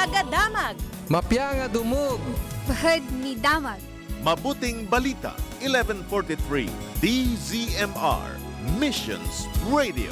Taga-Damag. Mapya nga dumog. Bahad ni Damag. Mabuting Balita, 1143, DZMR, Missions Radio.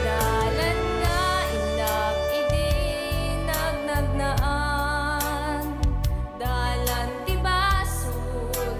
Dalan nga inag idinagnag naan, dalan ti basol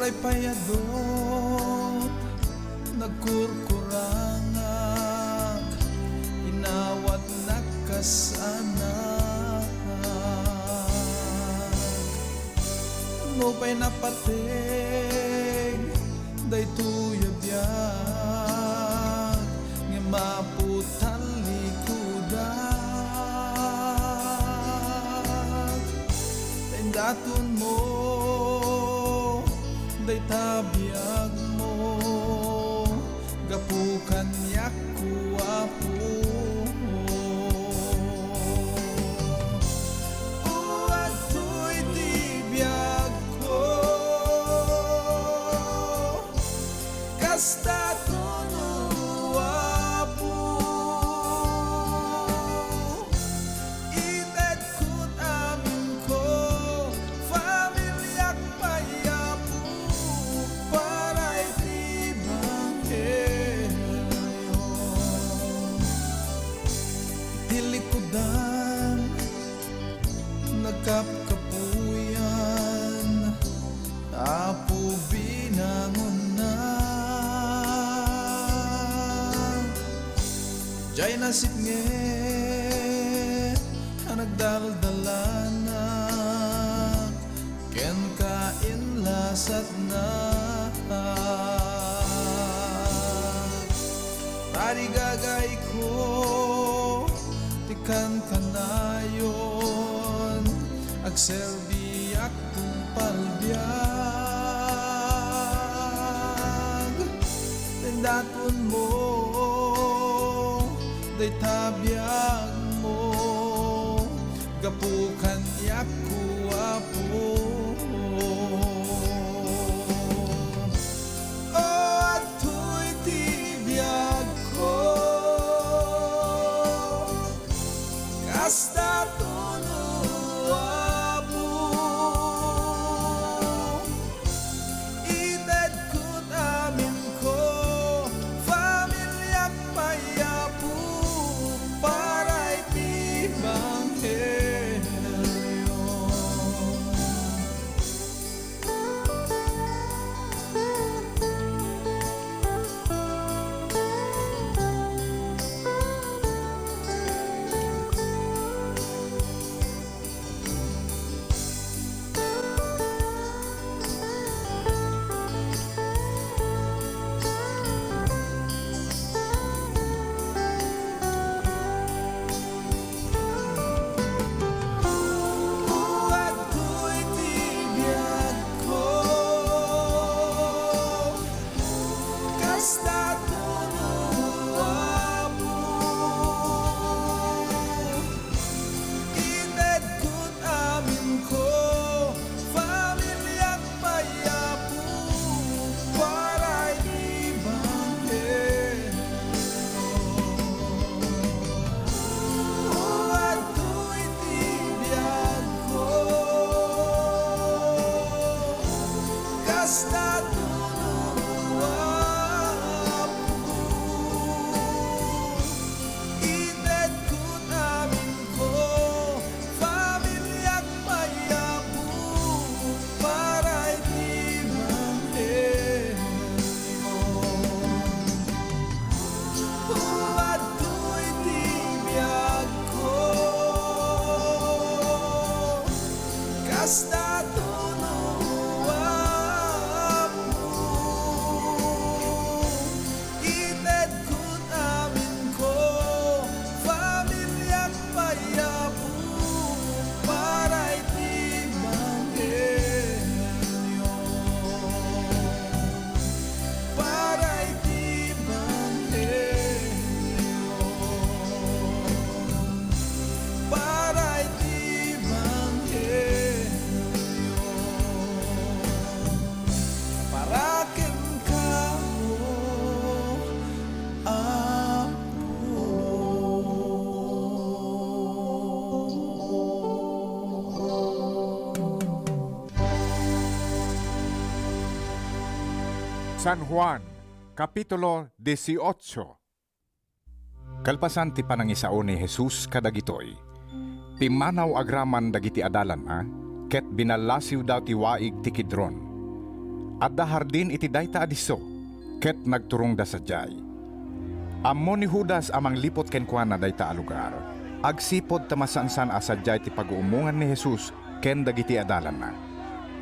Uray payadot, nagkurkurangak, inawat nakasanak. No pa'y napating, day tuya biyak, nga maputan likudak. Tendatun mo, day tabiyag mo, gapukan yak kuwapo. Uwag to'y tibiyag ko, kasta tunuwapo. Ited kut amin ko, familyak payapo, paray tibanghelyo. Itilikudan, nagkapkapuyan, apo binangon na. Jay nasip nge, nagdaldalanak, ken kain lasat na. Tari gagay ko, tikan kanayon, agserbiyak tumpalbiag. Tendatun mo, day tabiyag mo, gapukan yak kuwapo. Oh, ato'y tibiyag ko, kasta tunuwapo. Ited kut amin ko, familyak payapo, paray tibanghelyo. Uwag to'y tibiyag ko, kasta tunuwapo. Ited kut amin ko, familyak payapo, paray tibanghelyo. Uwag to'y tibiyag ko, kasta tunuwapo. Ited kut amin ko, familyak payapo, paray tibanghelyo. Uwag to'y tibiyag ko, kasta tunuwapo. Ited kut amin ko, familyak payapo, paray tibanghelyo. Paray tibanghelyo, paray tibanghelyo. Paraken ka mo, San Juan, Kapitulo 18. Kalpasan ti panangisao ni Jesus kadagitoy. Pimanaw agraman dagiti adalan ket binalasiw daw ti waig ti Kidron. Adda hardin iti dayta adiso, ket nagturong da sadyay. Ammo ni Judas amang lipot kenkwana dayta a lugar. Agsipod tamasansan a sadyay ti pag-uumungan ni Jesus ken dagiti adalan na.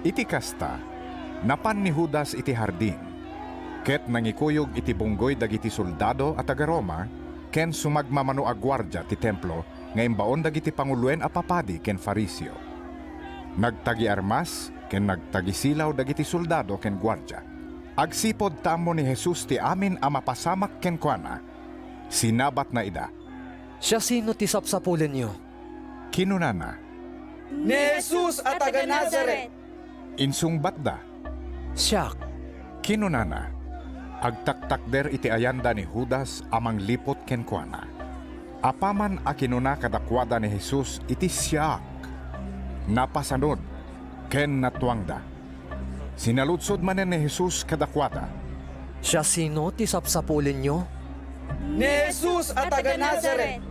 Iti kasta, napan ni Judas iti hardin, ket nangikuyog iti bunggoy dagiti soldado at taga Roma, ken sumagmamano a gwardya ti templo nga imbaon dagiti panguluen a papadi ken fariseo. Nagtagi armas ken nagtagi silaw dagiti soldado ken gwardya. Agsipod tamo ni Jesus ti amin a mapasamak ken kuana. Sinabat na ida. Siya sino ti sapsapulen niyo? Kinunana. Ni Jesus at taga Nazaret. Insungbat da. Siya. Kinunana. Agtaktakder iti ayanda ni Judas amang lipot ken kuana. Apaman a kinuna kadakwada ni Jesus iti siyak. Napasanod ken natuangda. Sinaludsod manen ni Jesus kadakwada. Siya sino ti sapsapulen niyo? Ni Jesus at taga Nazaret.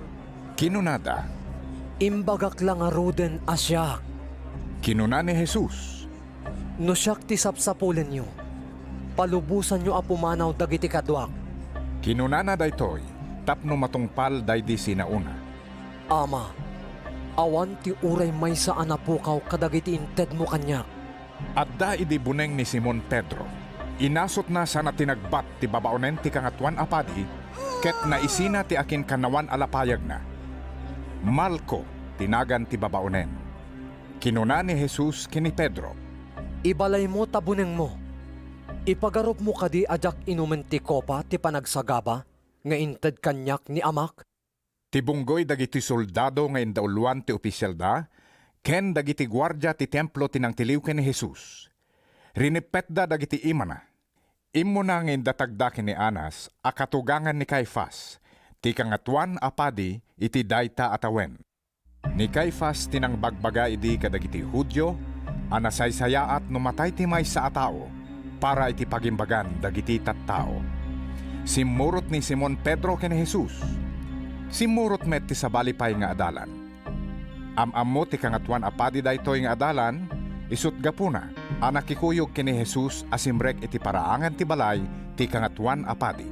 Kinunada. Imbagak lang a ruden a siya. Kinuna ni Jesus. No siya ti sapsapulen niyo. Palubusan niyo a pumanaw dagiti kadwak. Kinunana daytoy, tapno matungpal daydi sinauna. Ama, awan ti uray may saan na pukaw kadagiti inted mo kanyak. Adda idi buneng ni Simon Pedro. Inasot na sana tinagbat ti babaonen ti kangatuan apadi, ket naisina ti akin kanawan alapayag na. Malko, tinagan ti babaonen. Kinuna ni Jesus kini Pedro. Ibalay mo tabuneng mo. Ipagarop mo kadi ajak inumen ti kopa ti panagsagaba nga inted kanyak ni amak. Tibunggoy dagiti soldado nga indauluan ti opisyal da, ken dagiti gwardya ti templo tinangtiliw ken ni Jesus. Rinipet da dagiti imana. Immo na nga indatagdakin ni Anas, akatugangan ni Caifas, ti kangatuan apadi iti dayta atawen. Ni Caifas tinang bagbaga idi kadagiti Hudyo, anasaysayaat numatay ti maysa a tao, para iti pagimbagan dagiti tattao. Simurot ni Simon Pedro ken Jesus. Simurot met ti sabalipay nga adalan. Amammo ti kangatuan apadi daytoy nga adalan, isut gapuna, anakikuyog kini Jesus asimrek iti paraangan ti balay ti kangatuan apadi.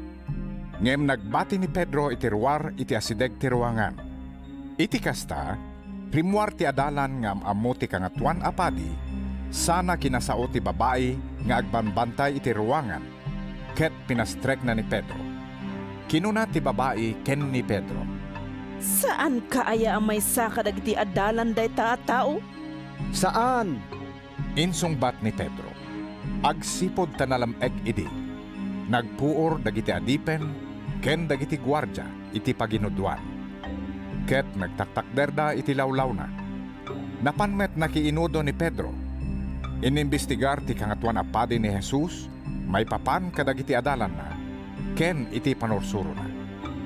Ngem nagbati ni Pedro iti ruwar iti asideg ti ruangan. Iti kasta, rimwar ti adalan nga amammo ti kangatuan apadi, sana kinasao ti babae nga agbanbantay iti ruangan, ket pinastrek na ni Pedro. Kinuna ti babae ken ni Pedro. Saan kaaya ang may sakadagiti adalan dayta a tao? Saan? Insungbat ni Pedro. Agsipod tanalameg idi. Nagpuor dagiti adipen, ken dagiti gwardya iti paginudwan. Ket nagtaktakderda iti lawlaw na. Napanmet nakiinudo ni Pedro. Inimbestigar ti kangatuan apadi ni Jesus, may papan kadagiti adalan na, ken iti panorsuro na.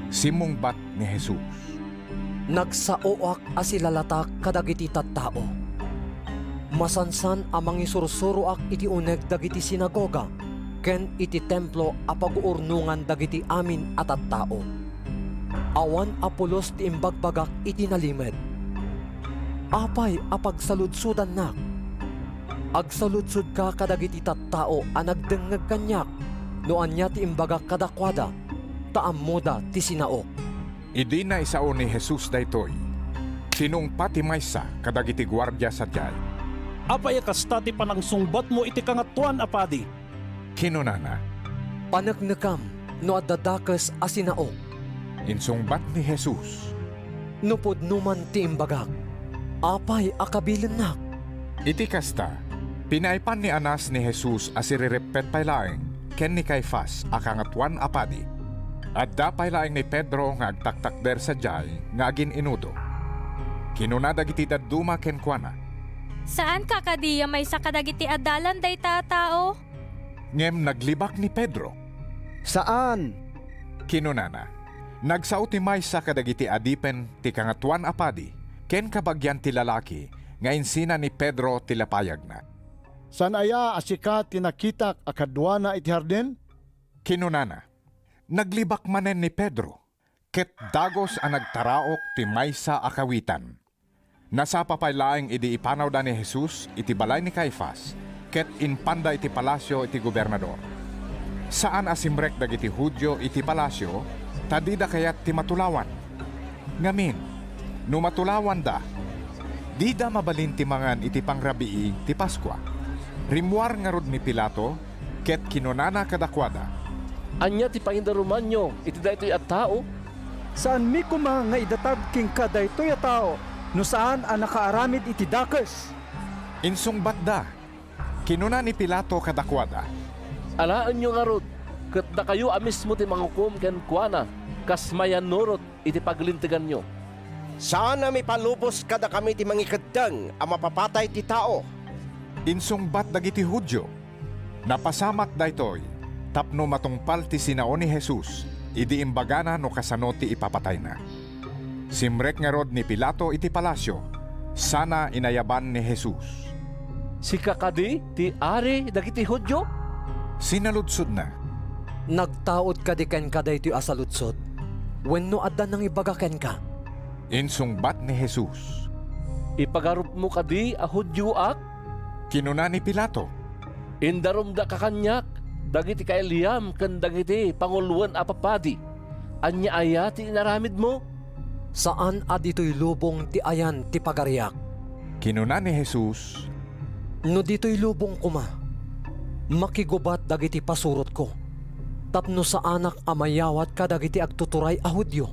Simungbat ni Jesus. Nagsaoak asilalatak kadagiti tattao. Masansan amang isursuroak iti uneg dagiti sinagoga, ken iti templo a pag-uurnungan dagiti amin at tattao. Awan apulos ti imbagbagak iti nalimed. Apay apagsaludsudan nak. Agsaludsud ka kadagiti tattao a nagdengeg kanyak, no anya ti imbagak kadakwada, taammoda ti sinaok. Idi na isao ni Jesus daytoy. Sinungpa ti maysa kadagiti gwardya sadyay. Apay kasta ti panangsungbat mo iti kangatuan apadi. Kinunana. Panagnekam no addadakes a sinaok. Insungbat ni Jesus. Nupod numan ti imbagak, apay akabilin nak. Iti kasta, pinaipan ni Anas ni Jesus asirirepet paylaeng ken ni Caifas akangatuan apadi. At dapay laeng ni Pedro nga agtaktakder sa jay nga agin inudo. Kinuna dagiti dadduma ken kuana. Saan kakadiya may sakadagiti adalan dayta tao? Ngem naglibak ni Pedro. Saan? Kinunana. Nagsao ti maysa kadagiti adipen ti kangatuan apadi ken kabagyan ti lalaki nga insina ni Pedro ti lapayag na. San aya asikat tinakitak akadwana iti hardin? Kinunana. Naglibak manen ni Pedro, ket dagos ang nagtaraok ti maysa akawitan. Nasapapay laeng idi ipanaw da ni Jesus iti balay ni Caifas, ket inpanda iti palasyo iti gobernador. Saan asimrek dagiti Hudyo iti palasyo, tadida kayat ti matulawan. Ngamin, no matulawan da, di da mabalin ti mangan iti pangrabii ti Paskwa. Rimwar nga rod ni Pilato, ket kinunana kadakwada. Anya ti paindaruman nyo, iti daytoy at tao? Saan mi kuma nga idatag king kaday toy a tao, no saan ang nakaaramid iti dakes? Insungbat da, kinuna ni Pilato kadakwada. Alaan nyo nga rod, kat da kayo amismo ti manghukom ken kuana, kas mayanurot iti paglintigan nyo. Sana may palubos kada kami ti mangikadang ang mapapatay ti tao. Insungbat dagiti Hudyo. Napasamak daytoy, tapno matungpal ti sinao ni Jesus, idi imbagana no kasano ti ipapatay na. Simrek nga rod ni Pilato iti palasyo, sana inayaban ni Jesus. Si kakadi ti ari dagiti Hudyo? Sinaludsod na. Nagtaod ka di ken kaday ti asalutsod. Wenno adda nang ibagaken ka. Insungbat ni Jesus. Ipagarup mo kadi a Hudyo ak? Kinuna ni Pilato. Indarom da kakanyak, dagiti kaelyam ken dagiti panguluan a papadi. Anya aya ti inaramid mo? Saan adito'y lubong ti ayan ti pagariak? Kinuna ni Jesus. No dito'y lubong kuma, makigubat dagiti pasurot ko. Tapno sa anak amayawat ka dagiti agtuturay a Hudyo.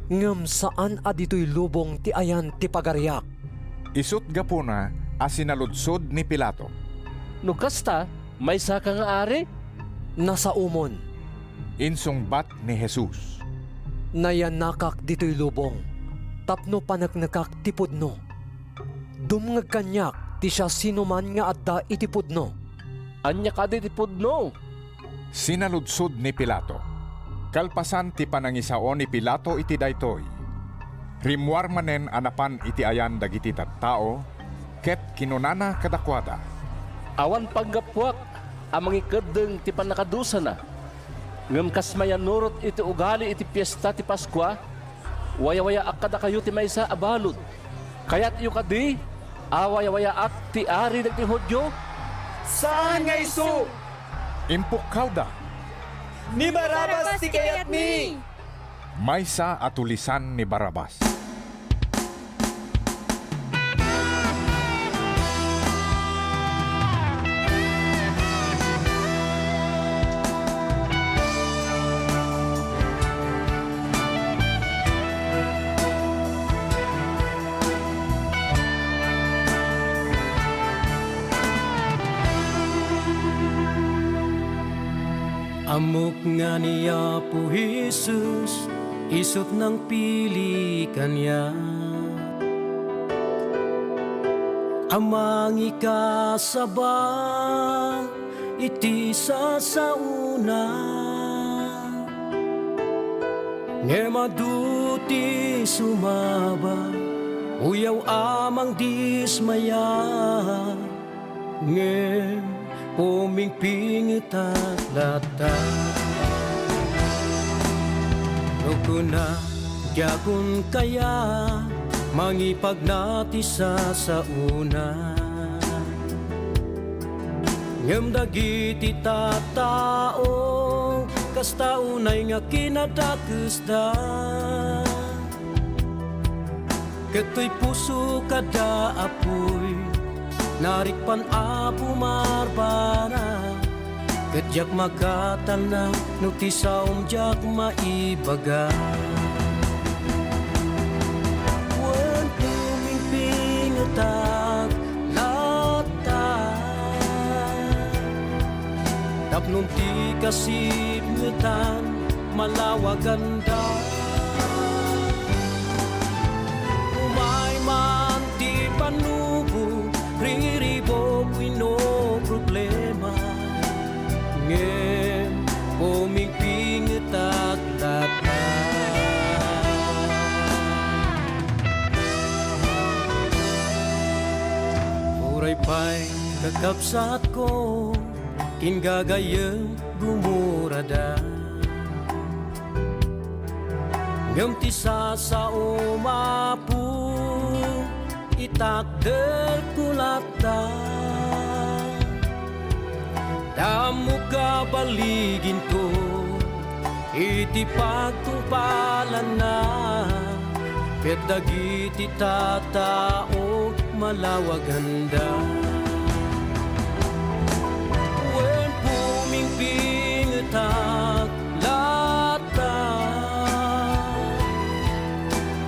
Ngem saan adito'y lubong ti ayan ti pagariak? Isut gapuna asinaludsod ni Pilato. No kasta, may saka nga ari? Nasa umon, Insungbat ni Jesus. nayanakak dito'y lubong. Tapno panagnakak ti pudno. Dumngag kanyak ti siya sinuman nga adda iti pudno. Anya kadi ti pudno? Sinaludsod ni Pilato. Kalpasan ti panangisao ni Pilato iti daytoy. Rimwar manen anapan iti ayan dagiti tattao, ket kinunana kadakwada. Awan paggapwak, amang ikadeng ti panakadusa na. Ngem kas mayanurot iti ugali iti piyesta ti Paskwa, waya-waya ak kada kayo ti maysa abalod. Kayat iyo kadi, awaya-waya ak ti ari dagiti Hudyo? Saan nga isu? Impukkaw da. Ni Barabas ti kayat mi! Maysa atulisan ni Barabas. Amok nga niya po Jesus, isot ng pili kanya. Amang ikasabang, iti sa una. Nge maduti sumaba, uyaw amang dismaya. Nge pumingping taklata. Nukuna gyakun kaya mangipagnati sa una. Ngem dagiti tattao kasta unay nga kinadakesda. Ketoy puso kada apoy narikpan apu marbana. Kedyak makatanang nutisaom jak maibaga. Wan pumingping utak lata. Tapnong ti kasibngetan malawaganda. Umay man ti panubo ringiribo no problema. Ngem pumingping taklata. Uray pa'y kakapsat ko, kingagayang gumurada. Ngem ti sa umapu, itakdel kulata. mabaligin ko iti pagtungpalan na ket dagiti tatao malawaganda. Wen pumingpingetak lata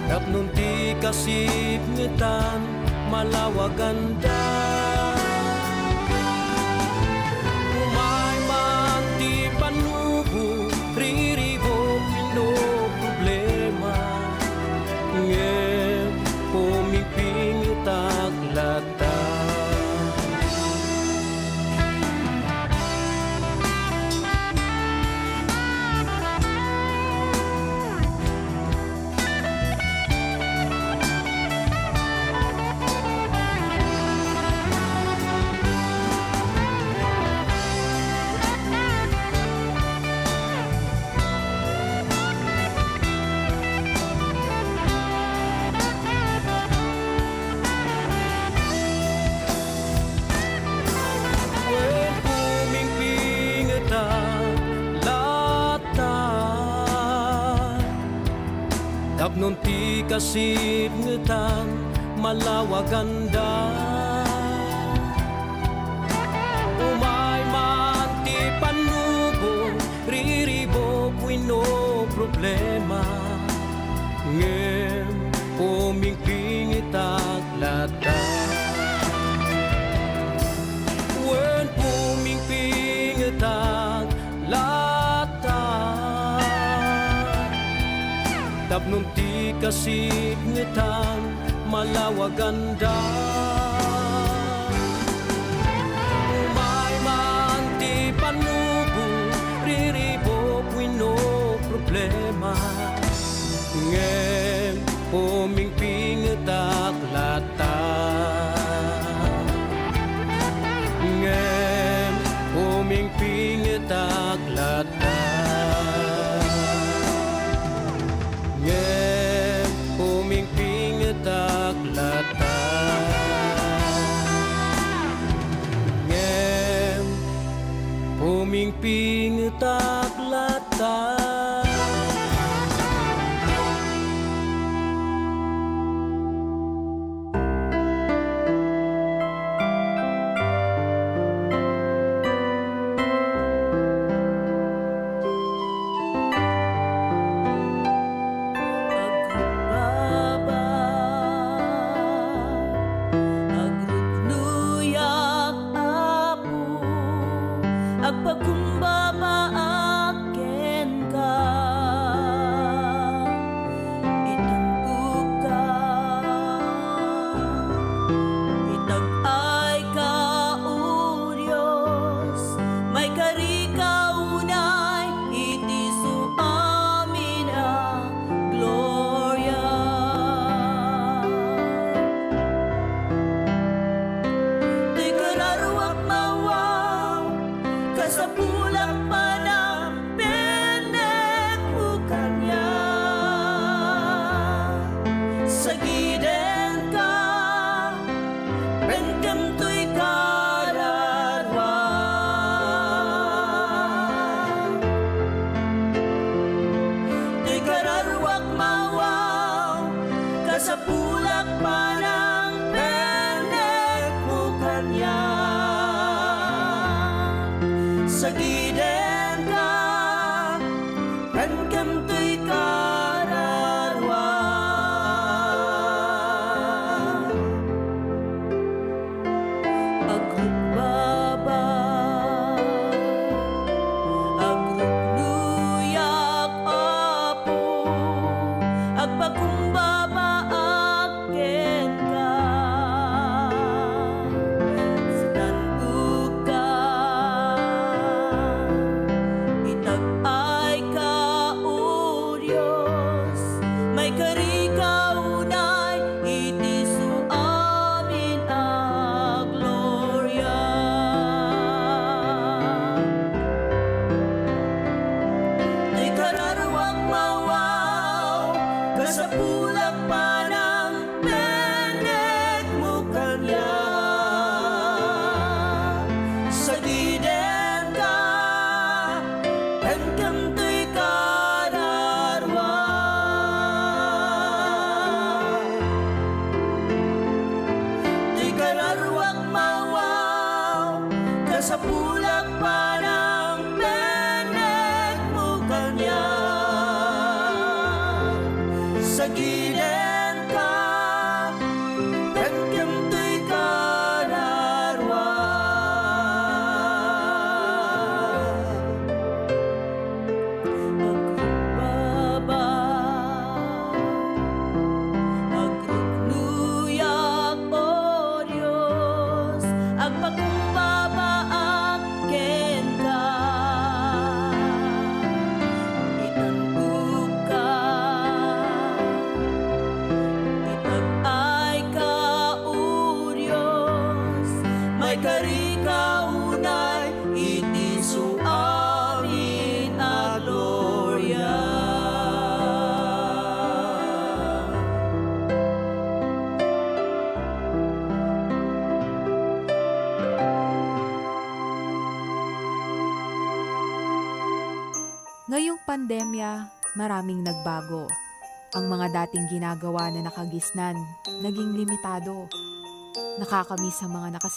tapnon ti kasipngetan malawaganda. Umay man ti panubo riribo pino problema ngem pumipingitak lata. Tapnon ti kasipngetan malawaganda. Umay man ti panubo riribo puino problema ngem pumingpingitak lata. Wen pumingpingitak lata tapnon ti kasipngetan malawaganda. Umay man ti panubo riribo puino problema ngem pumingpingetak lata. Ngem pumingpingetak lata. Ngem pumingpingetak lata. Ngem pumingpingetak lata. Agpakumbaba aken ka itandog ka itag-ay ka o Diyos may karika unay iti su amin a gloria. Di kararuak mawaw sa pulak pa ng pinagbukan niya. Sa giden ka, bengkem to'y kararwa. To'y kararwak mawaw, ka sa pulak pa ng pinagbukan niya. Sa giden ka, bengkem to'y kararwa. Agrugbaba, agrugluyak apo, agpakumbaba aken ka. Sa tanbug ka, sa bulak pa ng menek mo kanya. Sa giden ka, pagkem to'y kararwa. Agbaba, agruknuyak o Diyos, agpakumbaba akin ka. Itanbuk ka, itag-ay ka o Diyos, may karikaunay, itiso amin a gloria. Ngayong pandemya, maraming nagbago. Ang mga dating ginagawa na nakagisnan, naging limitado. Nakakamiss ang mga